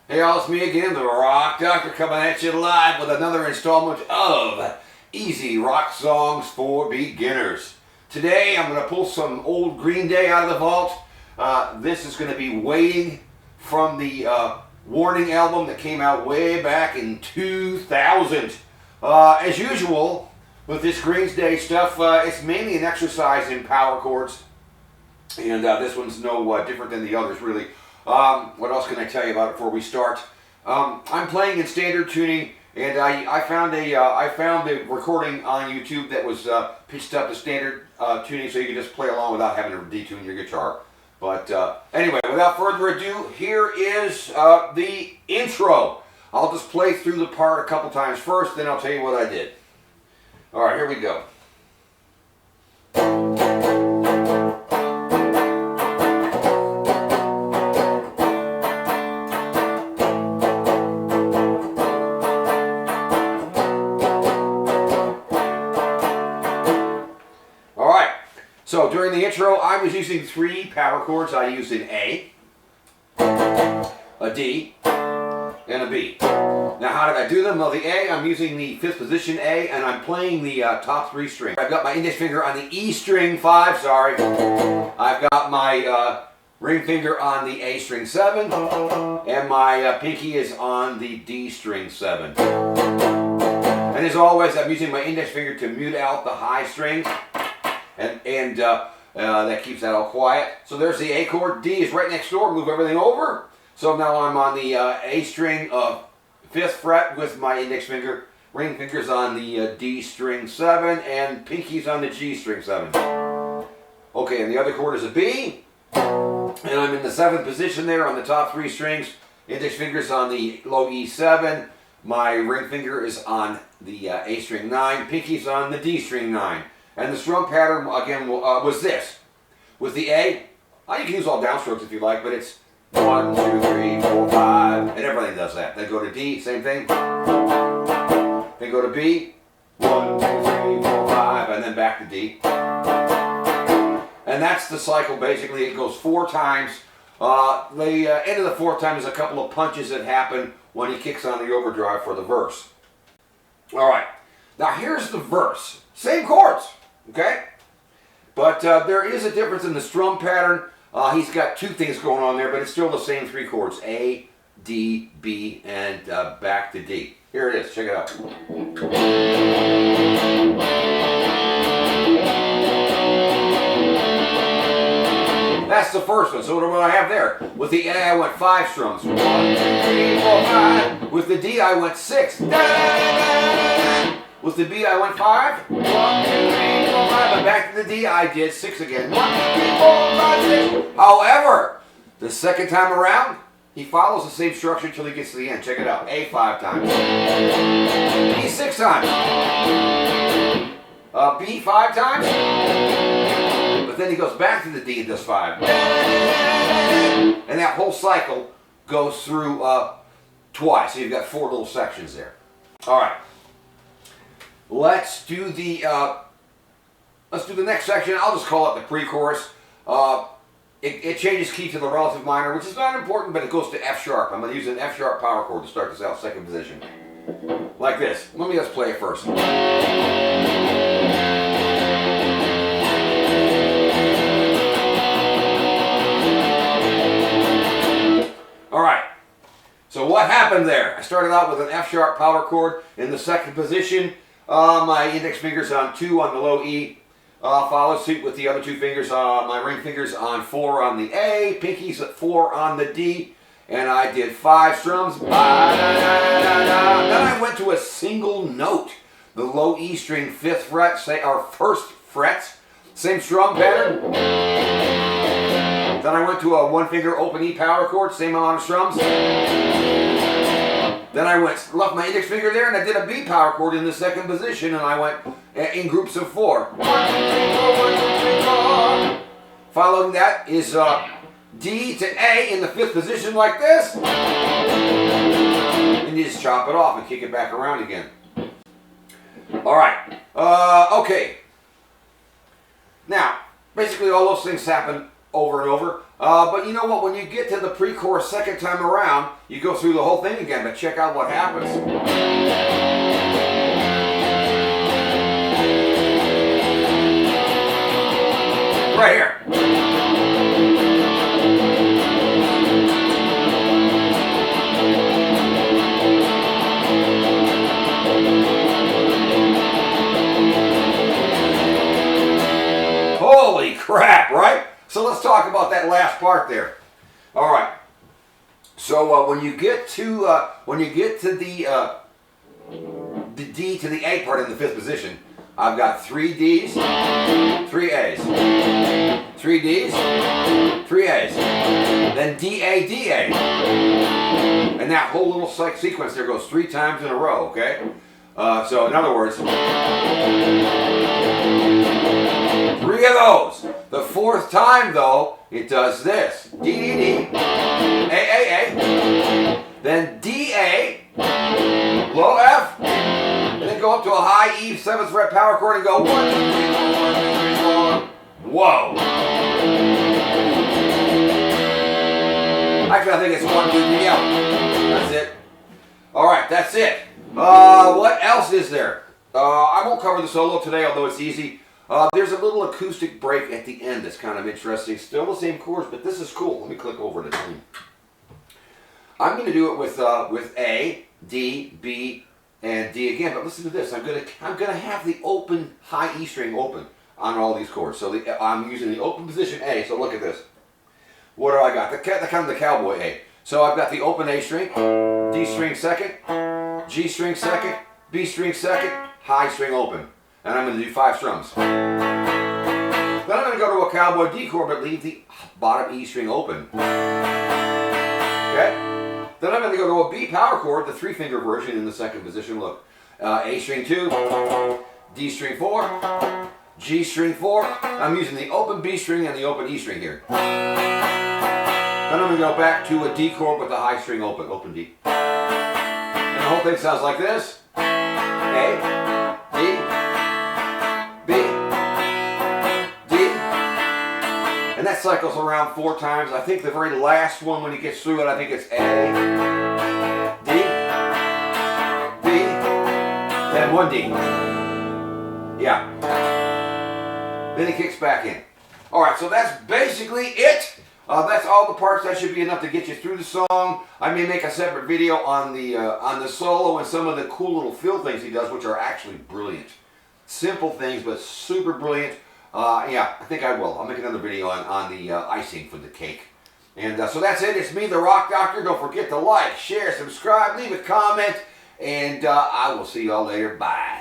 Hey, all, it's me again, the Rock Doctor, coming at you live with another installment of Easy Rock Songs for Beginners. Today, I'm going to pull some old Green Day out of the vault. This is going to be Waiting from the Warning album that came out way back in 2000. As usual, with this Green Day stuff, it's mainly an exercise in power chords. And this one's no different than the others, really. What else can I tell you about it before we start? I'm playing in standard tuning, and I found the recording on YouTube that was pitched up to standard tuning, so you can just play along without having to detune your guitar. But anyway, without further ado, here is the intro. I'll just play through the part a couple times first, then I'll tell you what I did. All right, here we go. So during the intro, I was using 3 power chords. I used an A, a D, and a B. Now how did I do them? Well, the A, I'm using the 5th position A, and I'm playing the top 3 string. I've got my index finger on the E string 5, sorry. I've got my ring finger on the A string 7, and my pinky is on the D string 7. And as always, I'm using my index finger to mute out the high strings. And that keeps that all quiet. So there's the A chord. D is right next door. Move everything over. So now I'm on the A string of 5th fret with my index finger. Ring finger's on the D string 7 and pinky's on the G string 7. Okay, and the other chord is a B. And I'm in the 7th position there on the top 3 strings. Index finger's on the low E7. My ring finger is on the A string 9. Pinky's on the D string 9. And the strum pattern, again, was this. With the A, you can use all downstrokes if you like, but it's 1, 2, 3, 4, 5, and everything does that. Then go to D, same thing. Then go to B, 1, 2, 3, 4, 5, and then back to D. And that's the cycle, basically. It goes 4 times. The end of the 4th time is a couple of punches that happen when he kicks on the overdrive for the verse. All right. Now here's the verse. Same chords. Okay? But there is a difference in the strum pattern. He's got 2 things going on there, but it's still the same 3 chords. A, D, B, and back to D. Here it is. Check it out. That's the first one. So what do I have there? With the A, I went 5 strums. 1, 2, 3, 4, 5. With the D, I went 6. With the B, I went 5. 1, 2, 3, 4, 5. And back to the D, I did 6 again. 1, 2, 3, 4, 5, 6. However, the second time around, he follows the same structure until he gets to the end. Check it out. A 5 times. D 6 times. B 5 times. But then he goes back to the D and does 5. And that whole cycle goes through twice. So you've got 4 little sections there. All right. Let's do the next section. I'll just call it the pre-chorus. It changes key to the relative minor, which is not important, but it goes to F sharp. I'm going to use an F sharp power chord to start this out, 2nd position. Like this. Let me just play it first. All right. So what happened there? I started out with an F sharp power chord in the 2nd position. My index finger's on 2 on the low E. Follow suit with the other 2 fingers. My ring finger's on 4 on the A. Pinky's at 4 on the D. And I did 5 strums. Then I went to a single note. The low E string 5th fret, say our 1st fret. Same strum pattern. Then I went to a 1 finger open E power chord. Same amount of strums. Then I left my index finger there and I did a B power chord in the 2nd position, and I went in groups of 4. 1, 2, 3, 4, 1, 2, 3, 4. Following that is D to A in the 5th position like this. And you just chop it off and kick it back around again. All right. Okay. Now, basically all those things happen over and over. But you know what? When you get to the pre-chorus second time around, you go through the whole thing again, but check out what happens. Right here. Holy crap, right? So let's talk about that last part there. All right. So when you get to the D to the A part in the fifth position, I've got 3 Ds, 3 A's, 3 Ds, 3 A's, then D A D A, and that whole little sequence there goes 3 times in a row. Okay. So in other words, 3 of those. The 4th time though, it does this: D D D, A A A, then D A, low F, and then go up to a high E 7th fret power chord and go 1, 2, 3, 4, 1, 2, 3, 4. Whoa! Actually, I think it's 1, 2, 3 out. That's it. All right, that's it. What else is there? I won't cover the solo today, although it's easy. There's a little acoustic break at the end that's kind of interesting. Still the same chords, but this is cool. Let me click over to D. I'm going to do it with A, D, B, and D again. But listen to this. I'm going to have the open high E string open on all these chords. So I'm using the open position A. So look at this. What do I got? The kind of the cowboy A. So I've got the open A string, D string second, G string second, B string second, high string open. And I'm going to do 5 strums. Then I'm going to go to a cowboy D chord, but leave the bottom E string open. Okay? Then I'm going to go to a B power chord, the 3-finger version in the second position. Look, A string 2, D string 4, G string 4. I'm using the open B string and the open E string here. Then I'm going to go back to a D chord with the high string open, open D. And the whole thing sounds like this: A, D, B, D, and that cycles around 4 times. I think the very last one, when he gets through it, I think it's A, D, B, then 1 D. Yeah. Then he kicks back in. All right, so that's basically it. That's all the parts. That should be enough to get you through the song. I may make a separate video on the solo and some of the cool little fill things he does, which are actually brilliant. Simple things, but super brilliant. Yeah, I think I will. I'll make another video on the icing for the cake. And so that's it. It's me, the Rock Doctor. Don't forget to like, share, subscribe, leave a comment, and I will see y'all later. Bye.